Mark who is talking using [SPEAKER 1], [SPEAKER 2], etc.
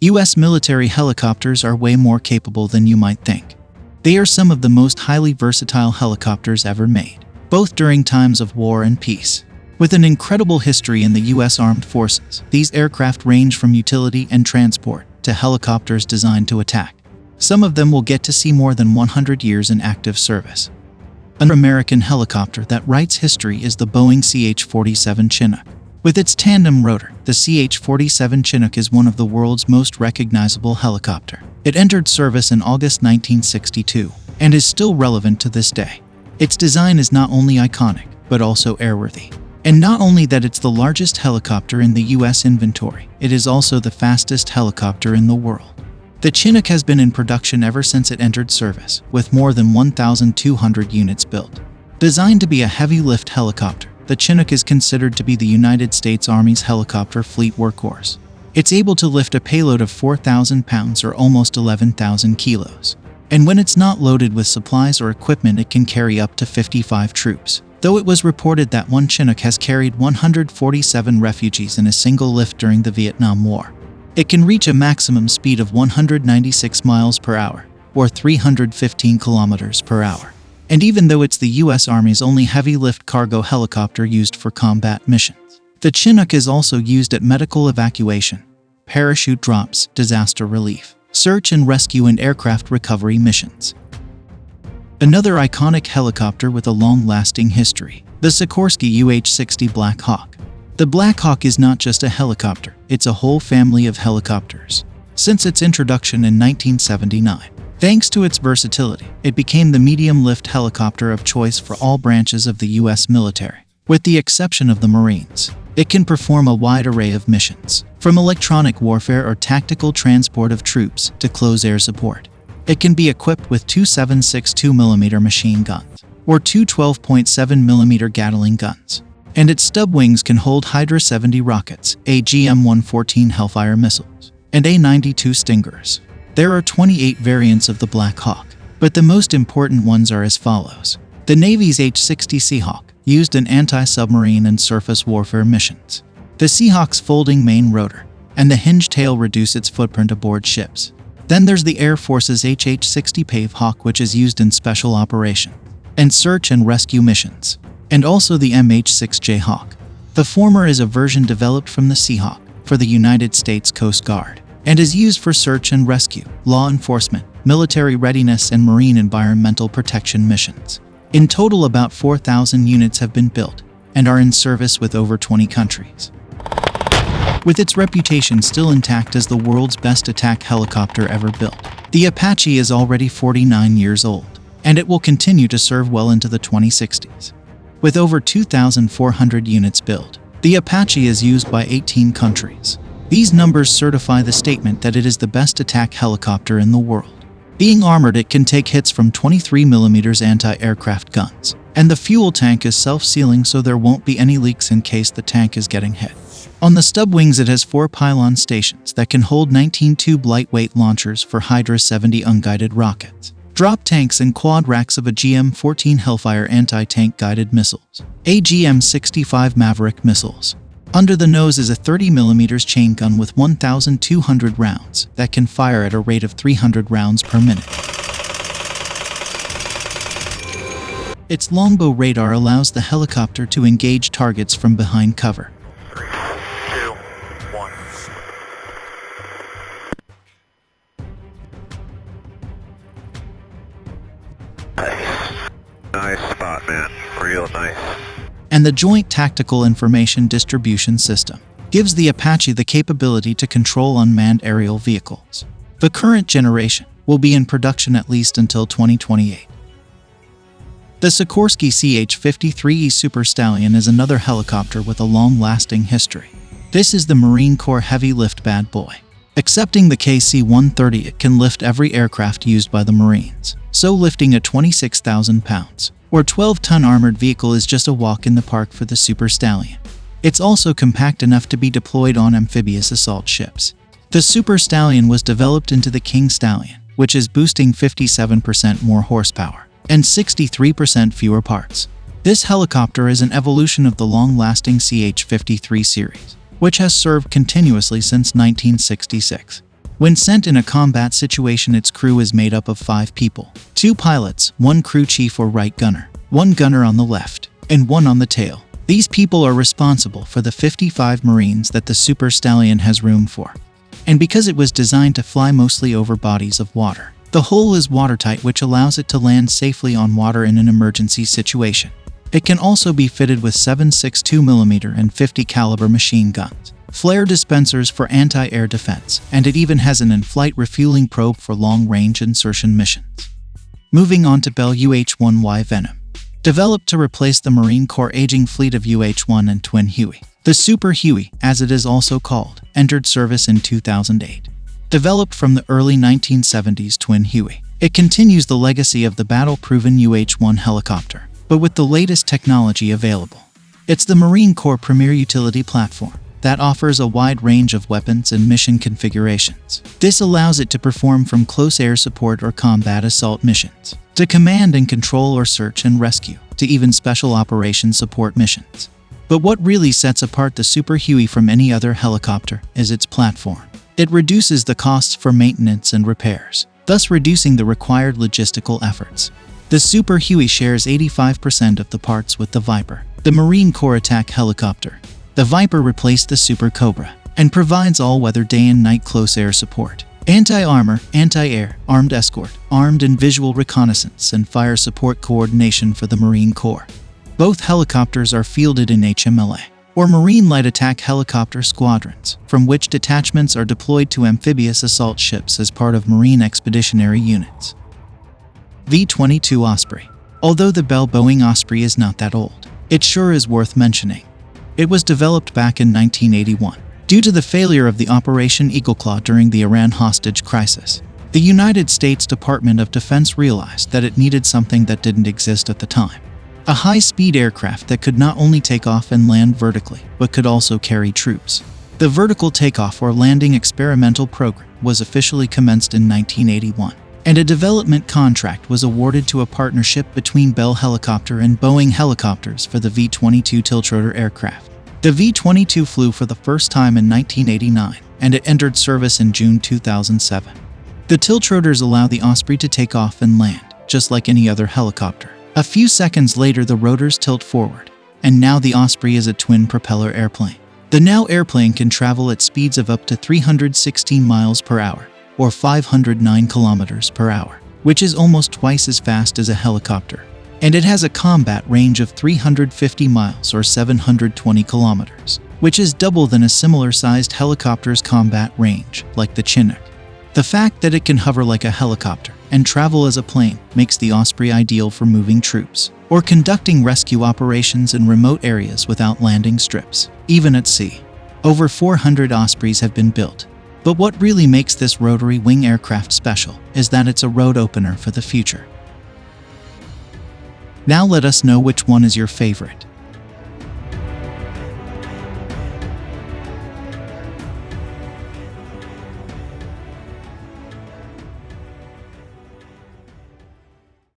[SPEAKER 1] U.S. military helicopters are way more capable than you might think. They are some of the most highly versatile helicopters ever made, both during times of war and peace. With an incredible history in the U.S. Armed Forces, these aircraft range from utility and transport to helicopters designed to attack. Some of them will get to see more than 100 years in active service. An American helicopter that writes history is the Boeing CH-47 Chinook. With its tandem rotor, the CH-47 Chinook is one of the world's most recognizable helicopter. It entered service in August 1962 and is still relevant to this day. Its design is not only iconic, but also airworthy. And not only that it's the largest helicopter in the U.S. inventory, it is also the fastest helicopter in the world. The Chinook has been in production ever since it entered service, with more than 1,200 units built. Designed to be a heavy-lift helicopter, the Chinook is considered to be the United States Army's helicopter fleet workhorse. It's able to lift a payload of 4,000 pounds or almost 11,000 kilos. And when it's not loaded with supplies or equipment, it can carry up to 55 troops. Though it was reported that one Chinook has carried 147 refugees in a single lift during the Vietnam War. It can reach a maximum speed of 196 miles per hour, or 315 kilometers per hour. And even though it's the U.S. Army's only heavy-lift cargo helicopter used for combat missions, the Chinook is also used at medical evacuation, parachute drops, disaster relief, search and rescue, and aircraft recovery missions. Another iconic helicopter with a long-lasting history, the Sikorsky UH-60 Black Hawk. The Black Hawk is not just a helicopter, it's a whole family of helicopters. Since its introduction in 1979, thanks to its versatility, it became the medium-lift helicopter of choice for all branches of the U.S. military. With the exception of the Marines, it can perform a wide array of missions, from electronic warfare or tactical transport of troops to close air support. It can be equipped with two 7.62mm machine guns, or two 12.7mm Gatling guns. And its stub wings can hold Hydra 70 rockets, AGM-114 Hellfire missiles, and A-92 Stingers. There are 28 variants of the Black Hawk, but the most important ones are as follows. The Navy's H-60 Seahawk, used in anti-submarine and surface warfare missions. The Seahawk's folding main rotor and the hinged tail reduce its footprint aboard ships. Then there's the Air Force's AH-60 Pave Hawk, which is used in special operations and search and rescue missions, and also the MH-6J Hawk. The former is a version developed from the Seahawk for the United States Coast Guard and is used for search and rescue, law enforcement, military readiness, and marine environmental protection missions. In total, about 4,000 units have been built and are in service with over 20 countries. With its reputation still intact as the world's best attack helicopter ever built, the Apache is already 49 years old, and it will continue to serve well into the 2060s. With over 2,400 units built, the Apache is used by 18 countries. These numbers certify the statement that it is the best attack helicopter in the world. Being armored, it can take hits from 23mm anti-aircraft guns, and the fuel tank is self-sealing so there won't be any leaks in case the tank is getting hit. On the stub wings, it has 4 pylon stations that can hold 19 tube lightweight launchers for Hydra 70 unguided rockets, drop tanks, and quad racks of AGM-14 Hellfire anti-tank guided missiles, AGM-65 Maverick missiles. Under the nose is a 30mm chain gun with 1,200 rounds that can fire at a rate of 300 rounds per minute. Its longbow radar allows the helicopter to engage targets from behind cover.
[SPEAKER 2] 3, 2, 1. Nice spot, man. Real nice.
[SPEAKER 1] And the Joint Tactical Information Distribution System gives the Apache the capability to control unmanned aerial vehicles. The current generation will be in production at least until 2028. The Sikorsky CH-53E Super Stallion is another helicopter with a long-lasting history. This is the Marine Corps heavy-lift bad boy. Excepting the KC-130, it can lift every aircraft used by the Marines, so lifting a 26,000 pounds or 12-ton armored vehicle is just a walk in the park for the Super Stallion. It's also compact enough to be deployed on amphibious assault ships. The Super Stallion was developed into the King Stallion, which is boosting 57% more horsepower and 63% fewer parts. This helicopter is an evolution of the long-lasting CH-53 series, which has served continuously since 1966. When sent in a combat situation, its crew is made up of 5 people: 2 pilots, 1 crew chief or right gunner, 1 gunner on the left, and 1 on the tail. These people are responsible for the 55 Marines that the Super Stallion has room for. And because it was designed to fly mostly over bodies of water, the hull is watertight, which allows it to land safely on water in an emergency situation. It can also be fitted with 7.62mm and 50 caliber machine guns, flare dispensers for anti-air defense, and it even has an in-flight refueling probe for long-range insertion missions. Moving on to Bell UH-1Y Venom. Developed to replace the Marine Corps' aging fleet of UH-1 and Twin Huey, the Super Huey, as it is also called, entered service in 2008. Developed from the early 1970s Twin Huey, it continues the legacy of the battle-proven UH-1 helicopter, but with the latest technology available. It's the Marine Corps' premier utility platform that offers a wide range of weapons and mission configurations. This allows it to perform from close air support or combat assault missions, to command and control or search and rescue, to even special operations support missions. But what really sets apart the Super Huey from any other helicopter is its platform. It reduces the costs for maintenance and repairs, thus reducing the required logistical efforts. The Super Huey shares 85% of the parts with the Viper, the Marine Corps attack helicopter. The Viper replaced the Super Cobra and provides all-weather day and night close air support, anti-armor, anti-air, armed escort, armed and visual reconnaissance, and fire support coordination for the Marine Corps. Both helicopters are fielded in HMLA, or Marine Light Attack Helicopter Squadrons, from which detachments are deployed to amphibious assault ships as part of Marine Expeditionary Units. V-22 Osprey. Although the Bell Boeing Osprey is not that old, it sure is worth mentioning. It was developed back in 1981. Due to the failure of the Operation Eagleclaw during the Iran hostage crisis, the United States Department of Defense realized that it needed something that didn't exist at the time: a high-speed aircraft that could not only take off and land vertically, but could also carry troops. The Vertical Takeoff or Landing Experimental Program was officially commenced in 1981, and a development contract was awarded to a partnership between Bell Helicopter and Boeing Helicopters for the V-22 tiltrotor aircraft. The V-22 flew for the first time in 1989, and it entered service in June 2007. The tiltrotors allow the Osprey to take off and land, just like any other helicopter. A few seconds later, the rotors tilt forward, and now the Osprey is a twin-propeller airplane. The now airplane can travel at speeds of up to 316 miles per hour, or 509 kilometers per hour, which is almost twice as fast as a helicopter. And it has a combat range of 350 miles or 720 kilometers, which is double than a similar-sized helicopter's combat range, like the Chinook. The fact that it can hover like a helicopter and travel as a plane makes the Osprey ideal for moving troops or conducting rescue operations in remote areas without landing strips, even at sea. Over 400 Ospreys have been built, but what really makes this rotary wing aircraft special is that it's a road opener for the future. Now let us know which one is your favorite.